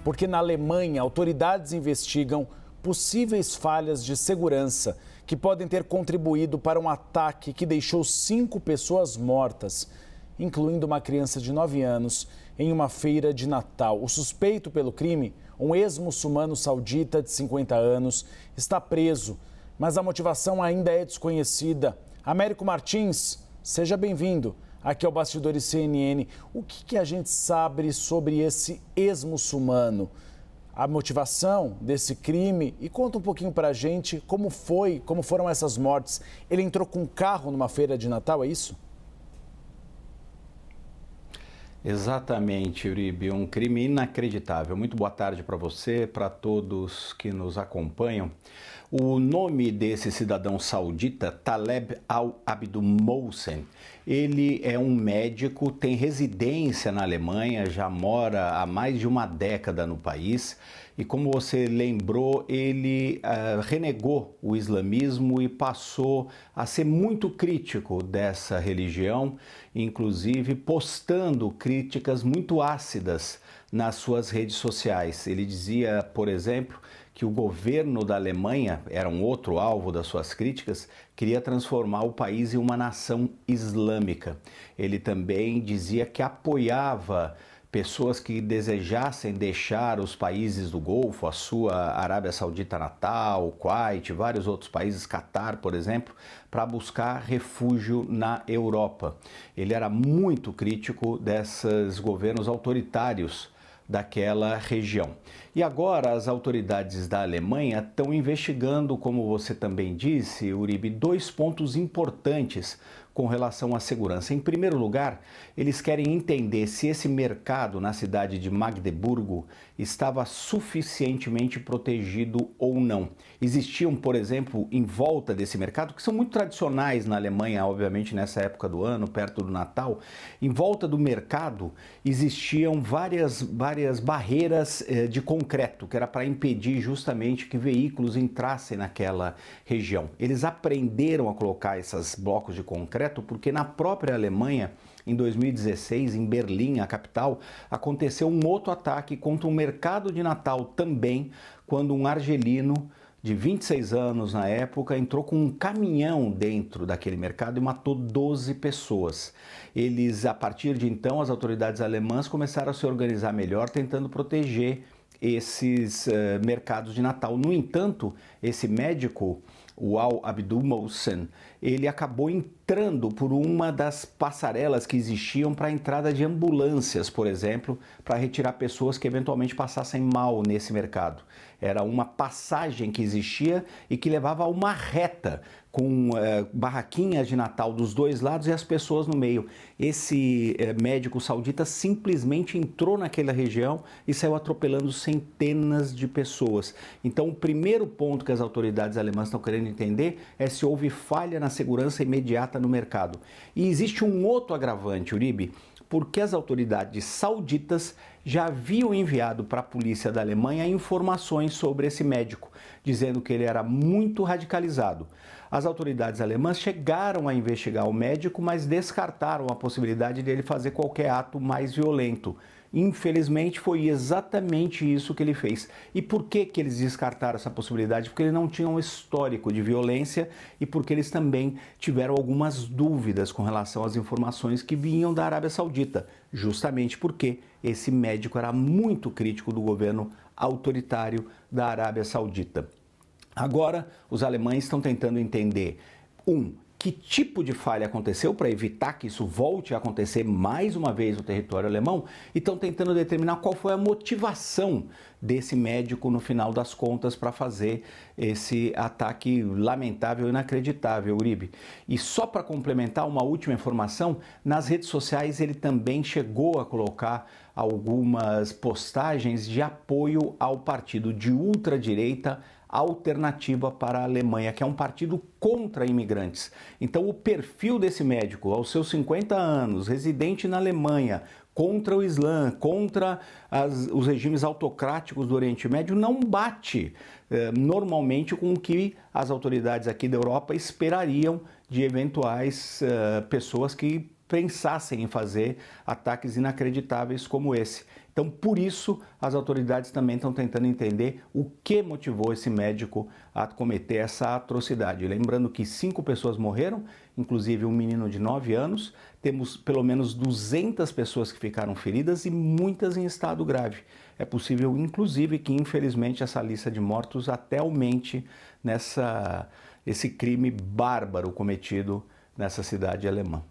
porque na Alemanha autoridades investigam possíveis falhas de segurança que podem ter contribuído para um ataque que deixou 5 pessoas mortas, incluindo uma criança de 9 anos, em uma feira de Natal. O suspeito pelo crime, um ex-muçulmano saudita de 50 anos, está preso, mas a motivação ainda é desconhecida. Américo Martins, seja bem-vindo aqui ao Bastidores CNN. O que a gente sabe sobre esse ex-muçulmano? A motivação desse crime e conta um pouquinho pra gente como foram essas mortes. Ele entrou com um carro numa feira de Natal, é isso? Exatamente, Uribe, um crime inacreditável. Muito boa tarde para você, para todos que nos acompanham. O nome desse cidadão saudita, Taleb Al-Abdul-Mohsen, ele é um médico, tem residência na Alemanha, já mora há mais de uma década no país e, como você lembrou, ele renegou o islamismo e passou a ser muito crítico dessa religião, inclusive postando críticas muito ácidas nas suas redes sociais. Ele dizia, por exemplo, que o governo da Alemanha, era um outro alvo das suas críticas, queria transformar o país em uma nação islâmica. Ele também dizia que apoiava pessoas que desejassem deixar os países do Golfo, a sua Arábia Saudita natal, Kuwait, vários outros países, Catar, por exemplo, para buscar refúgio na Europa. Ele era muito crítico desses governos autoritários daquela região. E agora as autoridades da Alemanha estão investigando, como você também disse, Uribe, 2 pontos importantes com relação à segurança. Em primeiro lugar, eles querem entender se esse mercado na cidade de Magdeburgo estava suficientemente protegido ou não. Existiam, por exemplo, em volta desse mercado, que são muito tradicionais na Alemanha, obviamente nessa época do ano, perto do Natal, em volta do mercado existiam várias barreiras de concreto, que era para impedir justamente que veículos entrassem naquela região. Eles aprenderam a colocar esses blocos de concreto porque na própria Alemanha, em 2016, em Berlim, a capital, aconteceu um outro ataque contra um mercado de Natal também, quando um argelino de 26 anos na época entrou com um caminhão dentro daquele mercado e matou 12 pessoas. Eles, a partir de então, as autoridades alemãs começaram a se organizar melhor, tentando proteger esses mercados de Natal. No entanto, esse médico, o Al-Abdul-Mohsen, ele acabou entrando por uma das passarelas que existiam para a entrada de ambulâncias, por exemplo, para retirar pessoas que eventualmente passassem mal nesse mercado. Era uma passagem que existia e que levava a uma reta com barraquinhas de Natal dos dois lados e as pessoas no meio. Esse médico saudita simplesmente entrou naquela região e saiu atropelando centenas de pessoas. Então, o primeiro ponto que as autoridades alemãs estão querendo entender é se houve falha na segurança imediata no mercado. E existe um outro agravante, Uribe, porque as autoridades sauditas já haviam enviado para a polícia da Alemanha informações sobre esse médico, dizendo que ele era muito radicalizado. As autoridades alemãs chegaram a investigar o médico, mas descartaram a possibilidade de ele fazer qualquer ato mais violento. Infelizmente, foi exatamente isso que ele fez. E por que eles descartaram essa possibilidade? Porque ele não tinha um histórico de violência e porque eles também tiveram algumas dúvidas com relação às informações que vinham da Arábia Saudita, justamente porque esse médico era muito crítico do governo autoritário da Arábia Saudita. Agora, os alemães estão tentando entender, que tipo de falha aconteceu para evitar que isso volte a acontecer mais uma vez no território alemão e estão tentando determinar qual foi a motivação desse médico no final das contas para fazer esse ataque lamentável e inacreditável, Uribe. E só para complementar uma última informação, nas redes sociais ele também chegou a colocar algumas postagens de apoio ao partido de ultradireita Alternativa para a Alemanha, que é um partido contra imigrantes. Então, o perfil desse médico, aos seus 50 anos, residente na Alemanha, contra o Islã, contra os regimes autocráticos do Oriente Médio, não bate normalmente com o que as autoridades aqui da Europa esperariam de eventuais pessoas que pensassem em fazer ataques inacreditáveis como esse. Então, por isso, as autoridades também estão tentando entender o que motivou esse médico a cometer essa atrocidade. Lembrando que 5 pessoas morreram, inclusive um menino de 9 anos, temos pelo menos 200 pessoas que ficaram feridas e muitas em estado grave. É possível, inclusive, que infelizmente essa lista de mortos até aumente esse crime bárbaro cometido nessa cidade alemã.